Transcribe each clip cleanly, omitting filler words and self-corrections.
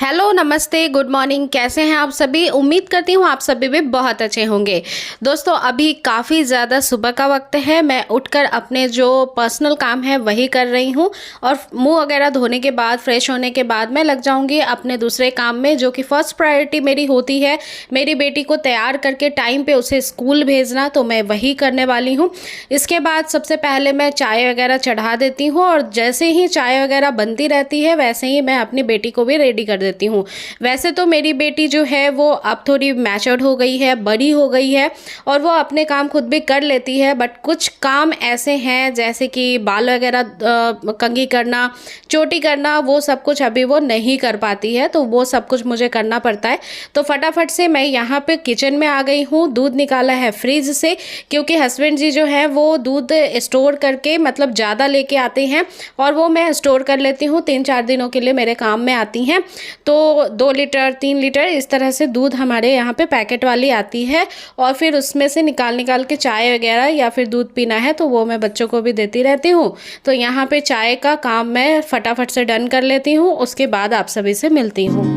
Hello, नमस्ते, good morning. कैसे हैं आप सभी? उम्मीद करती हूँ आप सभी भी बहुत अच्छे होंगे। दोस्तों, अभी काफ़ी ज़्यादा सुबह का वक्त है। मैं उठकर अपने जो पर्सनल काम है वही कर रही हूँ और मुंह वगैरह धोने के बाद, फ्रेश होने के बाद मैं लग जाऊँगी अपने दूसरे काम में, जो कि फ़र्स्ट प्रायोरिटी मेरी होती है मेरी बेटी को तैयार करके टाइम पे उसे स्कूल भेजना। तो मैं वही करने वाली हूँ। इसके बाद सबसे पहले मैं चाय वगैरह चढ़ा देती हूँ और जैसे ही चाय वगैरह बनती रहती है वैसे ही मैं अपनी बेटी को भी रेडी कर देती हूँ। वैसे तो मेरी बेटी जो है वो अब थोड़ी मैच्योर्ड हो गई है, बड़ी हो गई है और वो अपने काम खुद भी कर लेती है, बट कुछ काम ऐसे हैं जैसे कि बाल वगैरह कंघी करना, चोटी करना, वो सब कुछ अभी वो नहीं कर पाती है, तो वो सब कुछ मुझे करना पड़ता है। तो फटाफट से मैं यहाँ पे किचन में आ गई हूँ। दूध निकाला है फ्रिज से, क्योंकि हस्बैंड जी जो है वो दूध स्टोर करके मतलब ज़्यादा लेके आते हैं और वो मैं स्टोर कर लेती हूँ। 3-4 दिनों के लिए मेरे काम में आती हैं। तो 2 लीटर 3 लीटर इस तरह से दूध हमारे यहाँ पे पैकेट वाली आती है और फिर उसमें से निकाल के चाय वगैरह या फिर दूध पीना है तो वो मैं बच्चों को भी देती रहती हूँ। तो यहाँ पे चाय का काम मैं फटाफट से डन कर लेती हूँ। उसके बाद आप सभी से मिलती हूँ।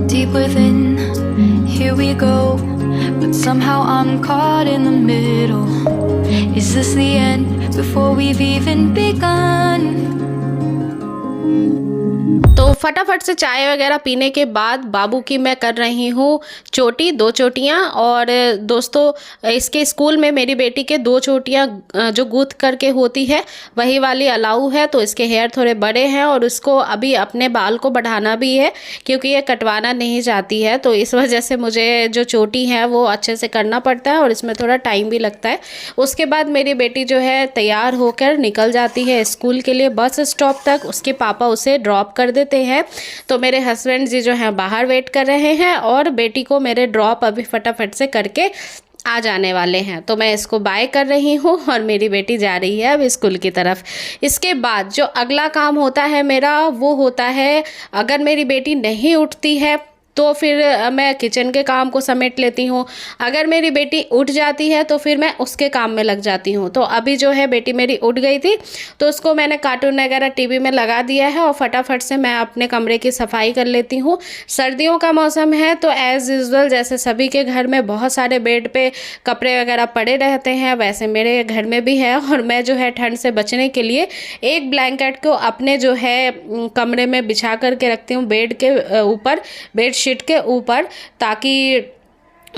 Deep within, here we go, but somehow I'm caught in the middle. Is this the end before we've even begun? तो फटाफट से चाय वगैरह पीने के बाद बाबू की मैं कर रही हूँ चोटी, 2 चोटियाँ। और दोस्तों, इसके स्कूल में मेरी बेटी के 2 चोटियाँ जो गूंथ करके होती है वही वाली अलाउ है। तो इसके हेयर थोड़े बड़े हैं और उसको अभी अपने बाल को बढ़ाना भी है, क्योंकि ये कटवाना नहीं चाहती है। तो इस वजह से मुझे जो चोटी है वो अच्छे से करना पड़ता है और इसमें थोड़ा टाइम भी लगता है। उसके बाद मेरी बेटी जो है तैयार होकर निकल जाती है स्कूल के लिए बस स्टॉप तक। उसके पापा उसे ड्रॉप कर देते हैं। तो मेरे हस्बैंड जी जो हैं बाहर वेट कर रहे हैं और बेटी को मेरे ड्रॉप अभी फटाफट से करके आ जाने वाले हैं। तो मैं इसको बाय कर रही हूँ और मेरी बेटी जा रही है अब स्कूल की तरफ। इसके बाद जो अगला काम होता है मेरा वो होता है, अगर मेरी बेटी नहीं उठती है तो फिर मैं किचन के काम को समेट लेती हूँ। अगर मेरी बेटी उठ जाती है तो फिर मैं उसके काम में लग जाती हूँ। तो अभी जो है बेटी मेरी उठ गई थी तो उसको मैंने कार्टून वगैरह टीवी में लगा दिया है और फटाफट से मैं अपने कमरे की सफाई कर लेती हूँ। सर्दियों का मौसम है तो एज़ यूजुअल जैसे सभी के घर में बहुत सारे बेड पे कपड़े वगैरह पड़े रहते हैं, वैसे मेरे घर में भी है। और मैं जो है ठंड से बचने के लिए एक ब्लैंकेट को अपने जो है कमरे में बिछा करके रखती हूँ बेड के ऊपर, बेड शीट के ऊपर, ताकि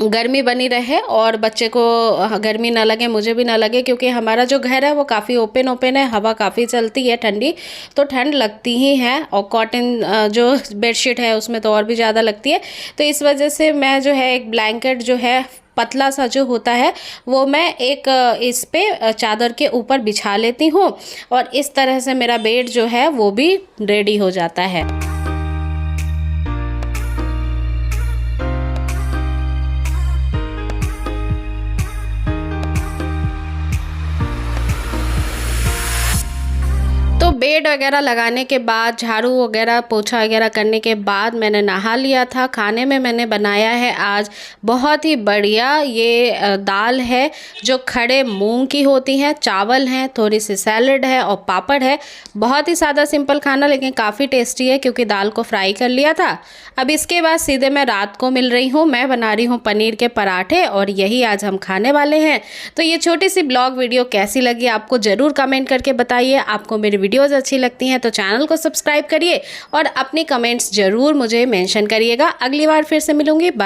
गर्मी बनी रहे और बच्चे को गर्मी ना लगे, मुझे भी ना लगे, क्योंकि हमारा जो घर है वो काफ़ी ओपन है, हवा काफ़ी चलती है ठंडी, तो ठंड लगती ही है। और कॉटन जो बेडशीट है उसमें तो और भी ज़्यादा लगती है। तो इस वजह से मैं जो है एक ब्लैंकेट जो है पतला सा जो होता है वो मैं एक इस पे चादर के ऊपर बिछा लेती हूँ और इस तरह से मेरा बेड जो है वो भी रेडी हो जाता है। तो बेड वगैरह लगाने के बाद, झाड़ू वगैरह पोछा वगैरह करने के बाद मैंने नहा लिया था। खाने में मैंने बनाया है आज बहुत ही बढ़िया ये दाल है जो खड़े मूंग की होती है, चावल हैं, थोड़ी सी सैलड है और पापड़ है। बहुत ही सादा सिंपल खाना, लेकिन काफ़ी टेस्टी है क्योंकि दाल को फ्राई कर लिया था। अब इसके बाद सीधे मैं रात को मिल रही हूँ। मैं बना रही हूँ पनीर के पराठे और यही आज हम खाने वाले हैं। तो ये छोटी सी ब्लॉग वीडियो कैसी लगी आपको ज़रूर कमेंट करके बताइए। आपको मेरी वीडियोस अच्छी लगती हैं तो चैनल को सब्सक्राइब करिए और अपनी कमेंट्स ज़रूर मुझे मेंशन करिएगा। अगली बार फिर से मिलूंगी। बाय।